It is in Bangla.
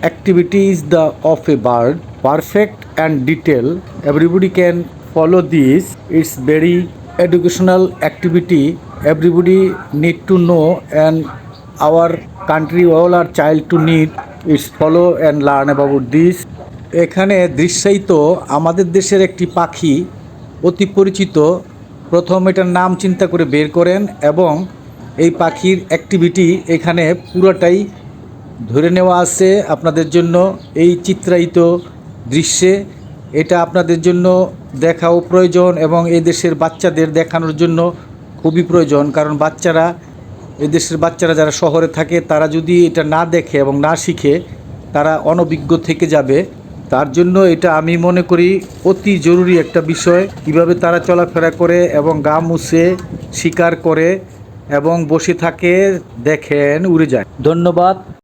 activity is the of a bird, perfect and detail. Everybody can follow this. It's very educational activity. Everybody need to know, and our country all our child to need it's follow and learn about this. এখানে দৃশ্যায়িত আমাদের দেশের একটি পাখি অতি পরিচিত। প্রথম এটার নাম চিন্তা করে বের করেন এবং এই পাখির অ্যাক্টিভিটি এখানে পুরোটাই ধরে নেওয়া আছে আপনাদের জন্য এই চিত্রায়িত দৃশ্যে। এটা আপনাদের জন্য দেখাও প্রয়োজন এবং এই দেশের বাচ্চাদের দেখানোর জন্য খুবই প্রয়োজন, কারণ বাচ্চারা এই দেশের বাচ্চারা যারা শহরে থাকে তারা যদি এটা না দেখে এবং না শিখে তারা অনভিজ্ঞ থেকে যাবে। তার জন্য এটা আমি মনে করি অতি জরুরি একটা বিষয়, কিভাবে তারা চলাফেরা করে এবং গা মুছে শিকার করে এবং বসে থাকে, দেখেন উড়ে যায়। ধন্যবাদ।